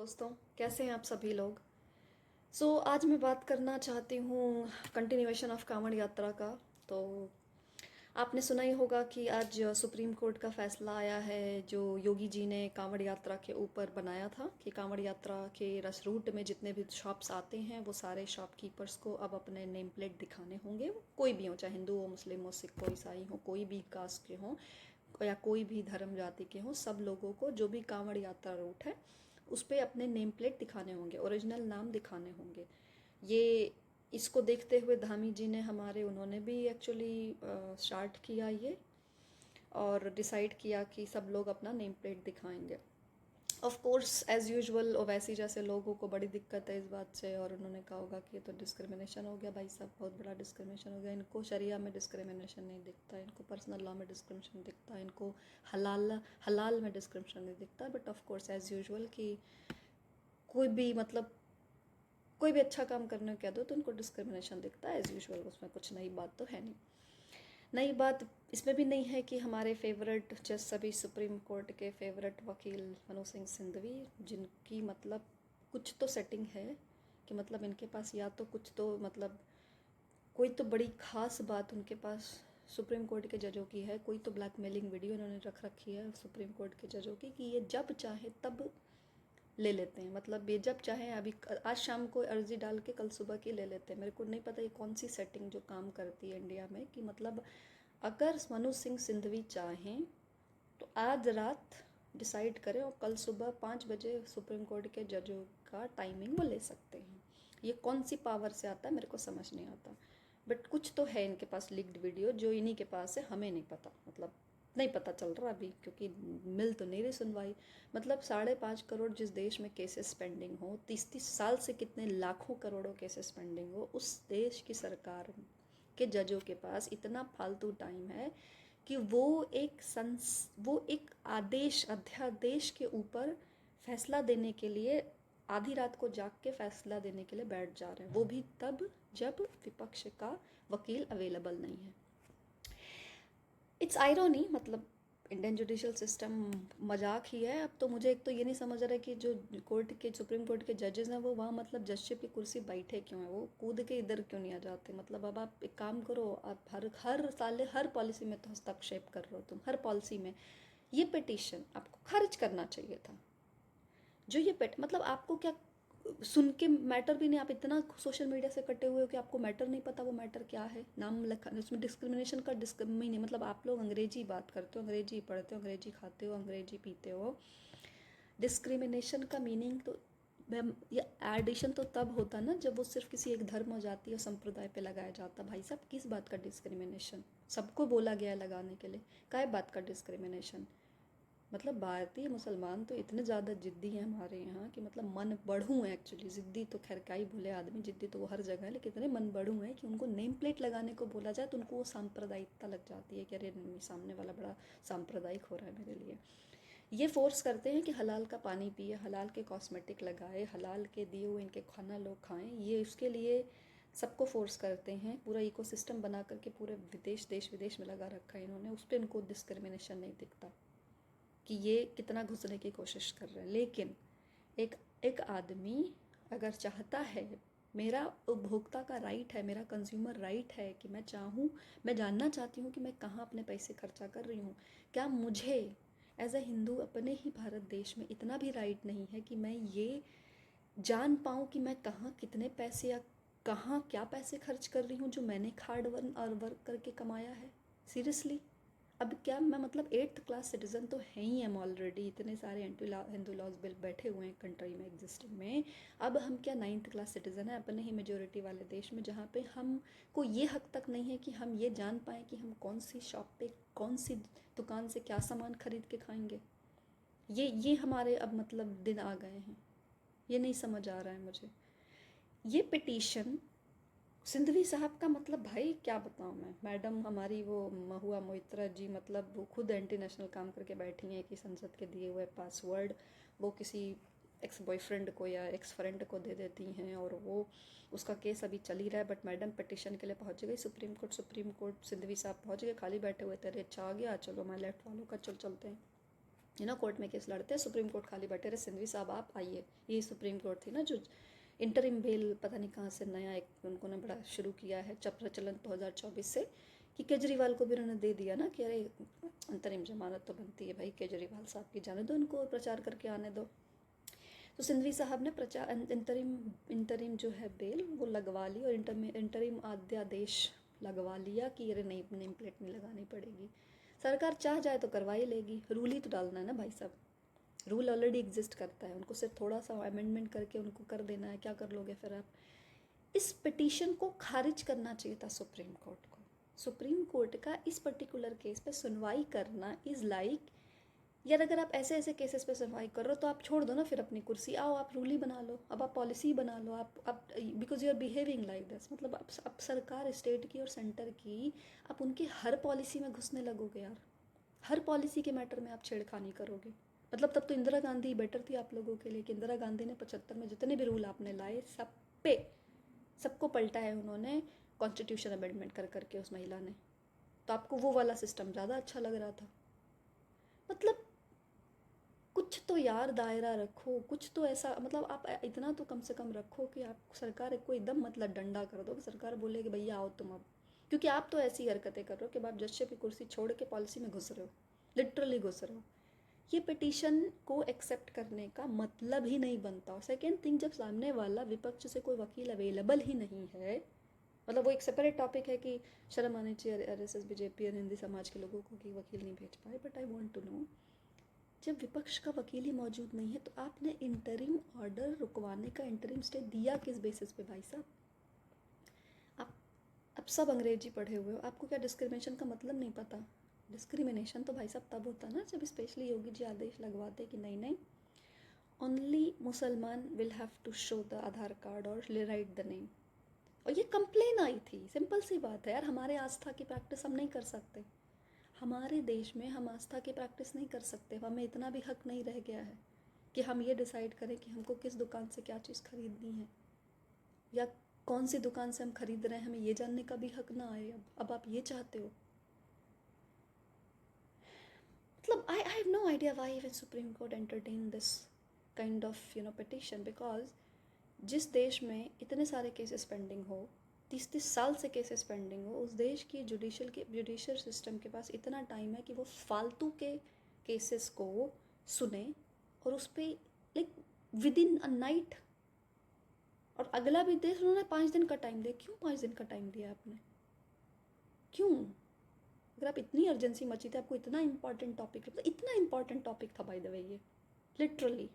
दोस्तों, कैसे हैं आप सभी लोग। आज मैं बात करना चाहती हूँ कंटिन्यूएशन ऑफ कांवड़ यात्रा का। तो आपने सुना ही होगा कि आज सुप्रीम कोर्ट का फैसला आया है जो योगी जी ने कांवड़ यात्रा के ऊपर बनाया था कि कांवड़ यात्रा के रस रूट में जितने भी शॉप्स आते हैं वो सारे शॉपकीपर्स को अब अपने नेम प्लेट दिखाने होंगे। कोई भी हो, चाहे हिंदू हो, मुस्लिम हो, सिख हो, ईसाई हो, कोई भी कास्ट के हों या कोई भी धर्म जाति के हों, सब लोगों को जो भी कांवड़ यात्रा रूट है उस पर अपने नेम प्लेट दिखाने होंगे, ओरिजिनल नाम दिखाने होंगे। ये इसको देखते हुए धामी जी ने हमारे उन्होंने भी एक्चुअली स्टार्ट किया ये और डिसाइड किया कि सब लोग अपना नेम प्लेट दिखाएंगे। Of course as usual Owaisi जैसे लोगों को बड़ी दिक्कत है इस बात से, और उन्होंने कहा होगा कि ये तो डिस्क्रिमिनेशन हो गया भाई साहब, बहुत बड़ा डिस्क्रिमिनेशन हो गया। इनको शरिया में डिस्क्रिमिनेशन नहीं दिखता, इनको पर्सनल लॉ में डिस्क्रिमिनेशन दिखता, इनको हलाल हलाल में डिस्क्रिमिनेशन नहीं दिखता। But of course as usual कि कोई भी कोई भी अच्छा काम करने को कह दो तो उनको डिस्क्रिमिनेशन दिखता है एज यूजुअल, उसमें कुछ नई बात तो है नहीं। नई बात इसमें भी नहीं है कि हमारे फेवरेट जज सभी सुप्रीम कोर्ट के फेवरेट वकील मनोज सिंह सिंधवी, जिनकी कुछ तो सेटिंग है कि इनके पास या तो कुछ तो कोई तो बड़ी खास बात उनके पास सुप्रीम कोर्ट के जजों की है। कोई तो ब्लैकमेलिंग वीडियो इन्होंने रख रखी है सुप्रीम कोर्ट के जजों की कि ये जब चाहे तब ले लेते हैं। ये जब चाहे अभी आज शाम को अर्जी डाल के कल सुबह की ले लेते हैं। मेरे को नहीं पता ये कौन सी सेटिंग जो काम करती है इंडिया में कि अगर मनोज सिंह सिंधवी चाहें तो आज रात डिसाइड करें और कल सुबह 5 बजे सुप्रीम कोर्ट के जजों का टाइमिंग वो ले सकते हैं। ये कौन सी पावर से आता है मेरे को समझ नहीं आता, बट कुछ तो है इनके पास लीक्ड वीडियो जो इन्हीं के पास है, हमें नहीं पता। नहीं पता चल रहा अभी, क्योंकि मिल तो नहीं रही सुनवाई। 5.5 करोड़ जिस देश में केसेस पेंडिंग हो, 30-30 साल से कितने लाखों करोड़ों केसेस पेंडिंग हो, उस देश की सरकार के जजों के पास इतना फालतू टाइम है कि वो एक आदेश अध्यादेश के ऊपर फैसला देने के लिए आधी रात को जाग के फैसला देने के लिए बैठ जा रहे हैं, वो भी तब जब विपक्ष का वकील अवेलेबल नहीं है। It's irony, Indian judicial system मजाक ही है। अब तो मुझे एक तो ये नहीं समझ रहा है कि जो सुप्रीम कोर्ट के जजेस हैं वो वहाँ जजशिप की कुर्सी बैठे क्यों हैं, वो कूद के इधर क्यों नहीं आ जाते। अब आप एक काम करो, आप हर साल हर पॉलिसी में तो हस्तक्षेप कर रहे हो तुम, हर पॉलिसी में। ये पिटीशन आपको खारिज करना चाहिए था। जो ये आपको क्या सुन के मैटर भी नहीं, आप इतना सोशल मीडिया से कटे हुए हो कि आपको मैटर नहीं पता वो मैटर क्या है। नाम लिखा उसमें डिस्क्रिमिनेशन का नहीं, आप लोग अंग्रेजी बात करते हो, अंग्रेजी पढ़ते हो, अंग्रेजी खाते हो, अंग्रेजी पीते हो। डिस्क्रिमिनेशन का मीनिंग तो ये एडिशन तो तब होता ना जब वो सिर्फ किसी एक धर्म, जाति और संप्रदाय पे लगाया जाता। भाई साहब किस बात का डिस्क्रिमिनेशन, सबको बोला गया लगाने के लिए, काय बात का डिस्क्रिमिनेशन। भारतीय मुसलमान तो इतने ज़्यादा ज़िद्दी हैं हमारे यहाँ कि मन बढ़ू हैं एक्चुअली। ज़िद्दी तो खैर क्या ही बोले आदमी, ज़िद्दी तो वो हर जगह है, लेकिन इतने मन बढ़ू हैं कि उनको नेम प्लेट लगाने को बोला जाए तो उनको वो सांप्रदायिकता लग जाती है कि अरे नहीं, सामने वाला बड़ा सांप्रदायिक हो रहा है मेरे लिए। ये फोर्स करते हैं कि हलाल का पानी पिए, हलाल के कॉस्मेटिक लगाए, हलाल के दिए हुए इनके खाना लोग खाएँ। ये उसके लिए सबको फोर्स करते हैं। पूरा इकोसिस्टम बना करके पूरे देश विदेश में लगा रखा है इन्होंने, उस पर इनको डिस्क्रिमिनेशन नहीं दिखता कि ये कितना घुसने की कोशिश कर रहे हैं। लेकिन एक आदमी अगर चाहता है, मेरा उपभोक्ता का राइट है, मेरा कंज्यूमर राइट है कि मैं जानना चाहती हूँ कि मैं कहाँ अपने पैसे खर्चा कर रही हूँ। क्या मुझे एज ए हिंदू अपने ही भारत देश में इतना भी राइट नहीं है कि मैं ये जान पाऊँ कि मैं कहाँ कितने पैसे या कहाँ क्या पैसे खर्च कर रही हूँ जो मैंने हार्ड वर्क करके कमाया है। सीरियसली, अब क्या मैं 8th क्लास सिटीज़न तो है ही हम ऑलरेडी, इतने सारे हिंदू लॉज बिल बैठे हुए हैं कंट्री में एग्जिस्टिंग में। अब हम क्या 9th क्लास सिटीज़न है अपने ही मेजोरिटी वाले देश में, जहाँ पे हमको ये हक तक नहीं है कि हम ये जान पाएँ कि हम कौन सी शॉप पे कौन सी दुकान से क्या सामान खरीद के खाएंगे। ये हमारे अब दिन आ गए हैं। ये नहीं समझ आ रहा है मुझे। ये पिटीशन सिंधवी साहब का भाई क्या बताऊँ मैं। मैडम हमारी वो महुआ मोइत्रा जी वो खुद एंटी नेशनल काम करके बैठी हैं कि संसद के दिए हुए पासवर्ड वो किसी एक्स बॉयफ्रेंड को या एक्स फ्रेंड को दे देती हैं, और वो उसका केस अभी चल ही रहा है। बट मैडम पिटीशन के लिए पहुंच गई सुप्रीम कोर्ट। सिंधवी साहब पहुंच गए, खाली बैठे हुए थे, अरे अच्छा आ गया, चलो मैं लेफ्ट वालों का चलते हैं। कोर्ट में केस लड़ते हैं, सुप्रीम कोर्ट खाली बैठे रहे, सिंधवी साहब आप आइए। ये सुप्रीम कोर्ट थी ना जो इंटरिम बेल पता नहीं कहाँ से नया एक उन्होंने बड़ा शुरू किया है प्रचलन 2024 से, कि केजरीवाल को भी उन्होंने दे दिया ना कि अरे अंतरिम जमानत तो बनती है भाई, केजरीवाल साहब की जाने दो, उनको प्रचार करके आने दो। तो सिंधवी साहब ने प्रचार इंटरिम जो है बेल वो लगवा ली, और इंटरिम अध्यादेश लगवा लिया कि अरे नहीं, नेम प्लेट नहीं लगानी पड़ेगी। सरकार चाह जाए तो करवा ही लेगी, रूल ही तो डालना है ना भाई साहब, रूल ऑलरेडी एग्जिस्ट करता है, उनको सिर्फ थोड़ा सा अमेंडमेंट करके उनको कर देना है। क्या कर लोगे फिर आप? इस पिटीशन को खारिज करना चाहिए था सुप्रीम कोर्ट को। सुप्रीम कोर्ट का इस पर्टिकुलर केस पे सुनवाई करना इज़ लाइक, यार अगर आप ऐसे ऐसे केसेस पे सुनवाई कर रहे हो तो आप छोड़ दो ना फिर अपनी कुर्सी, आओ आप रूल ही बना लो, अब आप पॉलिसी बना लो, आप because you are behaving like this, मतलब अब सरकार स्टेट की और सेंटर की आप उनकी हर पॉलिसी में घुसने लगोगे यार, हर पॉलिसी के मैटर में आप छेड़खानी करोगे। मतलब तब तो इंदिरा गांधी बेटर थी आप लोगों के लिए, कि इंदिरा गांधी ने 75 में जितने भी रूल आपने लाए सब पे सबको पलटा है उन्होंने, कॉन्स्टिट्यूशन अमेंडमेंट कर करके उस महिला ने, तो आपको वो वाला सिस्टम ज़्यादा अच्छा लग रहा था। मतलब कुछ तो यार दायरा रखो, कुछ तो ऐसा, मतलब आप इतना तो कम से कम रखो कि आप सरकार को एकदम मतलब डंडा कर दो कि सरकार बोले कि भैया आओ तुम अब, क्योंकि आप तो ऐसी हरकतें कर रहे हो कि आप जजशिप की कुर्सी छोड़ के पॉलिसी में घुस रहे हो, लिटरली घुस रहे हो। ये पिटीशन को एक्सेप्ट करने का मतलब ही नहीं बनता। और सेकेंड थिंग, जब सामने वाला विपक्ष से कोई वकील अवेलेबल ही नहीं है, मतलब वो एक सेपरेट टॉपिक है कि शर्म आनी चाहिए RSS बीजेपी और हिंदी समाज के लोगों को कि वकील नहीं भेज पाए, but I want to know, जब विपक्ष का वकील ही मौजूद नहीं है तो आपने इंटरिम ऑर्डर रुकवाने का इंटरिम स्टे दिया किस बेसिस पे भाई साहब? आप सब अंग्रेजी पढ़े हुए हो, आपको क्या डिस्क्रिमिनेशन का मतलब नहीं पता? डिस्क्रिमिनेशन तो भाई साहब तब होता ना जब स्पेशली योगी जी आदेश लगवाते कि नहीं नहीं, ओनली मुसलमान will have to show the Aadhaar card और राइट द नेम। और ये कंप्लेन आई थी, सिंपल सी बात है यार, हमारे आस्था की प्रैक्टिस हम नहीं कर सकते, हमारे देश में हम आस्था की प्रैक्टिस नहीं कर सकते, हमें इतना भी हक नहीं रह गया है कि हम ये डिसाइड करें कि हमको किस दुकान से क्या चीज़ खरीदनी है, या कौन सी दुकान से हम खरीद रहे हैं हमें ये जानने का भी हक ना आए। अब आप ये चाहते हो, मतलब I have no idea why even Supreme Court entertain this kind of petition, because जिस देश में इतने सारे केसेस पेंडिंग हो, 30-30 साल से केसेस पेंडिंग हो, उस देश की जुडिशल सिस्टम के पास इतना टाइम है कि वो फालतू के केसेस को सुने और उस पर like with in a night, और अगला भी देश उन्होंने 5 दिन का टाइम दिया। क्यों 5 दिन का टाइम दिया आपने? क्यों? अगर आप इतनी अर्जेंसी मची थी, आपको इतना इंपॉर्टेंट टॉपिक, मतलब इतना इंपॉर्टेंट टॉपिक था बाय द वे, ये लिटरली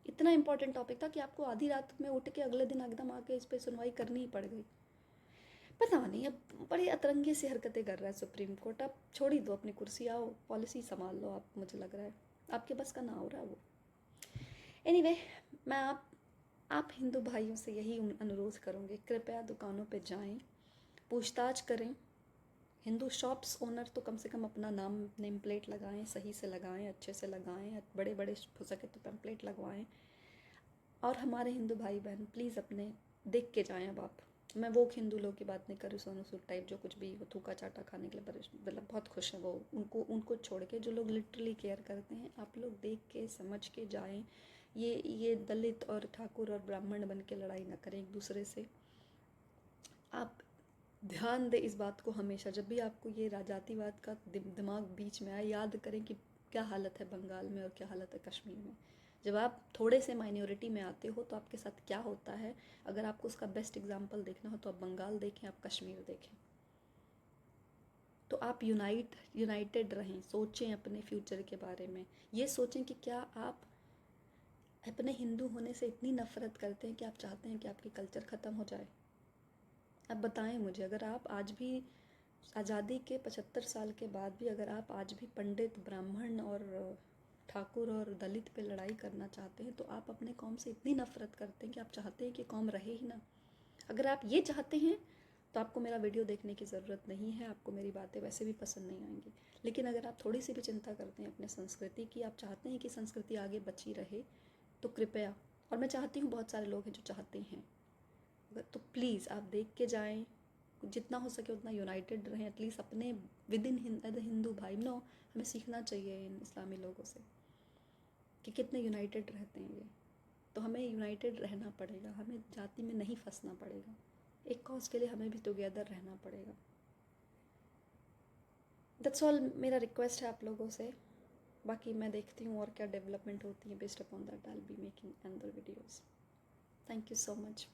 इतना इंपॉर्टेंट टॉपिक था कि आपको आधी रात में उठ के अगले दिन एकदम आके इस पर सुनवाई करनी ही पड़ गई। पता नहीं, अब बड़े अतरंगे से हरकतें कर रहा है सुप्रीम कोर्ट। आप छोड़ ही दो अपनी कुर्सी, आओ पॉलिसी संभाल लो आप, मुझे लग रहा है आपके बस का ना हो रहा है वो। एनीवे, मैं आप हिंदू भाइयों से यही अनुरोध करूँगी, कृपया दुकानों पे जाएं, पूछताछ करें। हिंदू शॉप्स ओनर तो कम से कम अपना नाम नेम प्लेट लगाएं, सही से लगाएं, अच्छे से लगाएं, बड़े बड़े हो सके तो पैम्पलेट लगवाएं। और हमारे हिंदू भाई बहन प्लीज़ अपने देख के जाएं। अब आप, मैं वो हिंदू लोग की बात नहीं कर रही, सोनू सूद टाइप जो कुछ भी वो थूका चाटा खाने के लिए मतलब बहुत खुश हैं वो, उनको छोड़ के जो लोग लिटरली केयर करते हैं, आप लोग देख के समझ के जाएं। ये दलित और ठाकुर और ब्राह्मण बन के लड़ाई ना करें एक दूसरे से। आप ध्यान दें इस बात को, हमेशा जब भी आपको ये जातिवाद का दिमाग बीच में आए, याद करें कि क्या हालत है बंगाल में और क्या हालत है कश्मीर में। जब आप थोड़े से माइनॉरिटी में आते हो तो आपके साथ क्या होता है। अगर आपको उसका बेस्ट एग्जांपल देखना हो तो आप बंगाल देखें, आप कश्मीर देखें। तो आप यूनाइटेड रहें, सोचें अपने फ्यूचर के बारे में। ये सोचें कि क्या आप अपने हिंदू होने से इतनी नफ़रत करते हैं कि आप चाहते हैं कि आपकी कल्चर ख़त्म हो जाए। अब बताएं मुझे, अगर आप आज भी आज़ादी के 75 साल के बाद भी अगर आप आज भी पंडित, ब्राह्मण और ठाकुर और दलित पे लड़ाई करना चाहते हैं, तो आप अपने कौम से इतनी नफ़रत करते हैं कि आप चाहते हैं कि कौम रहे ही ना। अगर आप ये चाहते हैं तो आपको मेरा वीडियो देखने की ज़रूरत नहीं है, आपको मेरी बातें वैसे भी पसंद नहीं आएंगी। लेकिन अगर आप थोड़ी सी भी चिंता करते हैं अपने संस्कृति की, आप चाहते हैं कि संस्कृति आगे बची रहे, तो कृपया, और मैं चाहती हूँ बहुत सारे लोग हैं जो चाहते हैं, तो प्लीज़ आप देख के जाएं, जितना हो सके उतना यूनाइटेड रहें, एटलीस्ट अपने विद इन हिंदू भाई नो, हमें सीखना चाहिए इन इस्लामी लोगों से। कि कितने यूनाइटेड रहते हैं ये। तो हमें यूनाइटेड रहना पड़ेगा, हमें जाति में नहीं फंसना पड़ेगा, एक कॉज के लिए हमें भी टुगेदर रहना पड़ेगा। दैट्स ऑल मेरा रिक्वेस्ट है आप लोगों से। बाकी मैं देखती हूँ और क्या डेवलपमेंट होती है, based upon that I will be making another videos. Thank you so much.